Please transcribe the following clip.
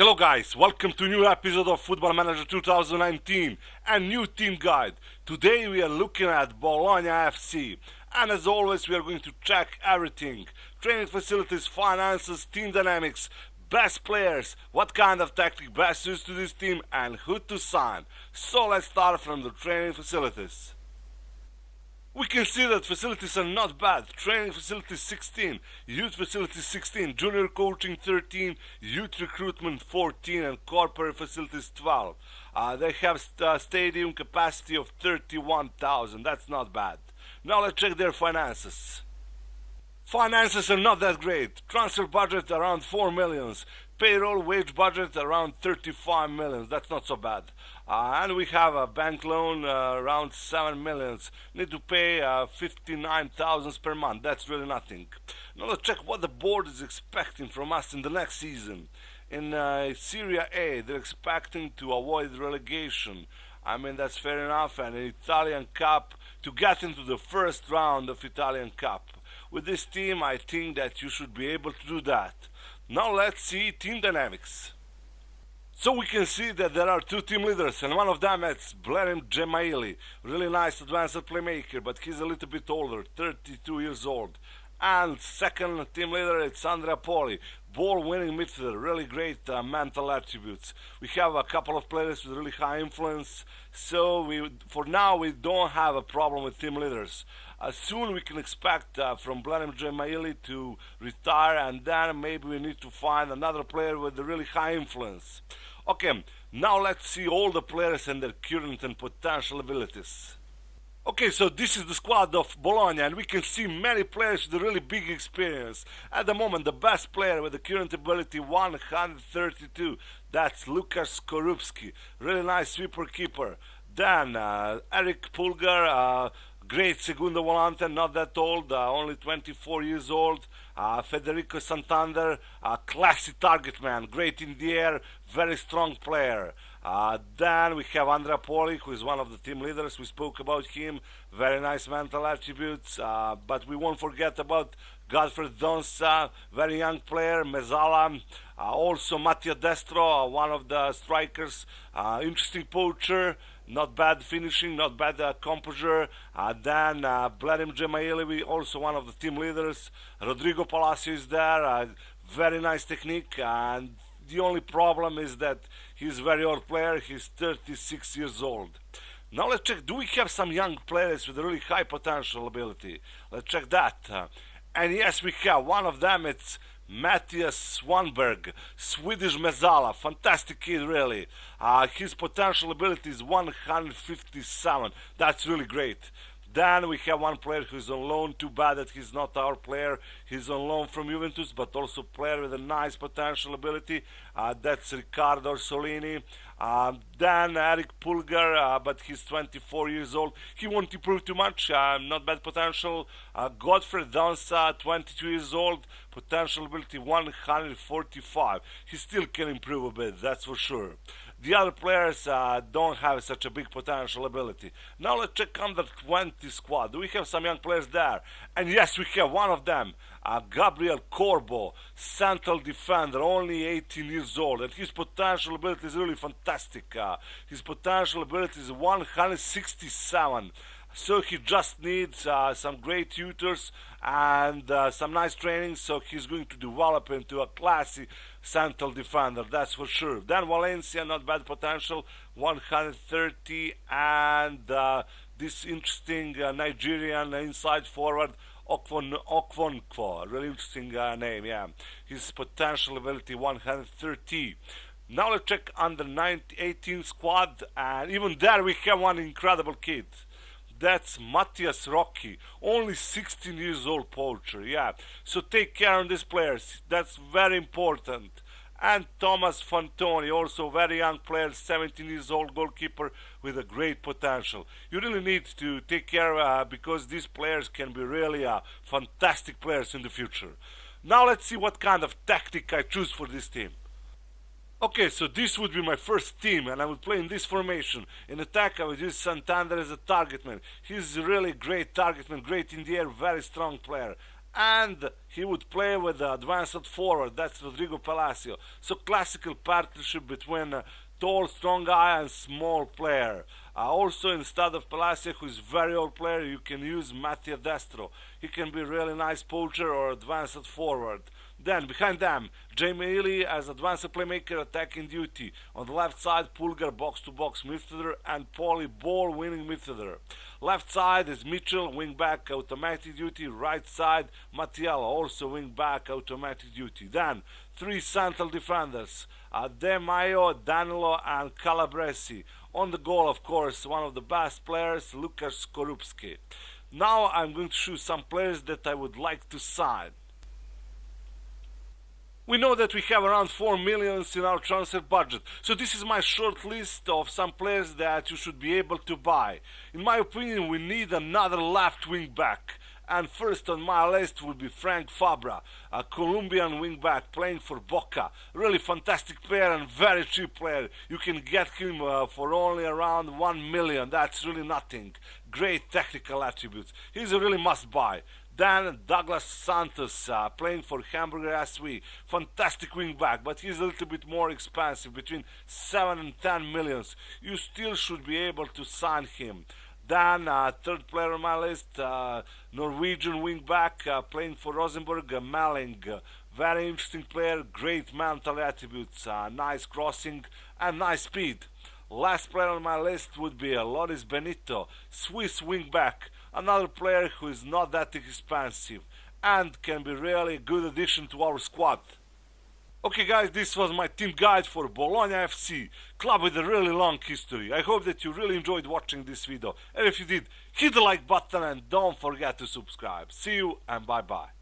Hello guys, welcome to a new episode of Football Manager 2019 and new team guide. Today we are looking at Bologna FC, and as always we are going to check everything: training facilities, finances, team dynamics, best players, what kind of tactic best suits to this team, and who to sign. So let's start from the training facilities. We can see that facilities are not bad. Training facilities 16, youth facilities 16, junior coaching 13, youth recruitment 14, and corporate facilities 12. They have stadium capacity of 31,000. That's not bad. Now let's check their finances. Finances are not that great. Transfer budget around 4 millions. Payroll wage budget around 35 millions. That's not so bad. And we have a bank loan around 7 millions. Need to pay 59,000 per month. That's really nothing. Now let's check what the board is expecting from us in the next season. In Serie A, they're expecting to avoid relegation. I mean, that's fair enough. And in Italian Cup, to get into the first round of Italian Cup. With this team, I think that you should be able to do that. Now let's see team dynamics. So we can see that there are two team leaders, and one of them is Blerim Gemaili. Really nice advanced playmaker, but he's a little bit older, 32 years old. And second team leader is Andrea Poli, ball-winning midfielder, really great mental attributes. We have a couple of players with really high influence, so for now we don't have a problem with team leaders. Soon we can expect from Blerim Gemaili to retire, and then maybe we need to find another player with a really high influence. Okay, now let's see all the players and their current and potential abilities. Okay, so this is the squad of Bologna, and we can see many players with a really big experience. At the moment, the best player with the current ability 132, that's Lukas Skorupski, really nice sweeper keeper. Then Eric Pulgar, great segundo volante, not that old, only 24 years old. Federico Santander, classy target man, great in the air, very strong player. Then we have Andrea Poli, who is one of the team leaders. We spoke about him, very nice mental attributes. But we won't forget about Godfred Donsa, very young player, Mezzala. Also Mattia Destro, one of the strikers, interesting poacher. Not bad finishing, not bad composure. Then Blerim Gemaili, also one of the team leaders. Rodrigo Palacio is there, very nice technique. And the only problem is that he's a very old player, he's 36 years old. Now let's check, do we have some young players with a really high potential ability? Let's check that. And yes, we have. One of them, it's Matthias Swanberg, Swedish Mezzala, fantastic kid really. His potential ability is 157, that's really great. Then we have one player who's on loan, too bad that he's not our player, he's on loan from Juventus, but also a player with a nice potential ability, that's Riccardo Orsolini. Then Eric Pulgar, but he's 24 years old, he won't improve too much, not bad potential. Godfred Donsa, 22 years old, potential ability 145, he still can improve a bit, that's for sure. The other players don't have such a big potential ability. Now let's check under 20 squad. Do we have some young players there? And yes, we have one of them, Gabriel Corbo, central defender, only 18 years old, and his potential ability is really fantastic. His potential ability is 167. So he just needs some great tutors and some nice training, so he's going to develop into a classy central defender, that's for sure. Then Valencia, not bad potential, 130, and this interesting Nigerian inside forward, Okwonkwo, really interesting name, yeah. His potential ability 130. Now let's check under 18 squad, and even there we have one incredible kid. That's Matthias Rocchi, only 16 years old poacher, yeah. So take care of these players, that's very important. And Thomas Fantoni, also very young player, 17 years old goalkeeper with a great potential. You really need to take care because these players can be really fantastic players in the future. Now let's see what kind of tactic I choose for this team. Okay, so this would be my first team, and I would play in this formation. In attack, I would use Santander as a target man. He's a really great target man, great in the air, very strong player. and he would play with the advanced forward, that's Rodrigo Palacio. So classical partnership between tall, strong guy and small player. Also, instead of Palacio, who is very old player, you can use Mattia Destro. He can be really nice poacher or advanced forward. Then, behind them, Jamie Ely as advanced playmaker attacking duty. On the left side, Pulgar box-to-box midfielder and Paulie ball-winning midfielder. Left side is Mitchell, wing-back automatic duty. Right side, Mattiello, also wing-back automatic duty. Then, three central defenders, De Maio, Danilo and Calabresi. On the goal, of course, one of the best players, Lukas Korupski. Now I'm going to choose some players that I would like to sign. We know that we have around 4 million in our transfer budget, so this is my short list of some players that you should be able to buy. In my opinion, we need another left wing back. And first on my list will be Frank Fabra, a Colombian wingback playing for Boca. Really fantastic player and very cheap player. You can get him for only around 1 million. That's really nothing. Great technical attributes. He's a really must-buy. Then Douglas Santos, playing for Hamburger SV. Fantastic wingback, but he's a little bit more expensive, between 7 and 10 millions. You still should be able to sign him. Then, third player on my list, Norwegian wingback playing for Rosenborg, Malling. Very interesting player, great mental attributes, nice crossing and nice speed. Last player on my list would be Loris Benito, Swiss wingback. Another player who is not that expensive and can be really a good addition to our squad. Okay guys, this was my team guide for Bologna FC, club with a really long history. I hope that you really enjoyed watching this video, and if you did, hit the like button and don't forget to subscribe. See you and bye bye.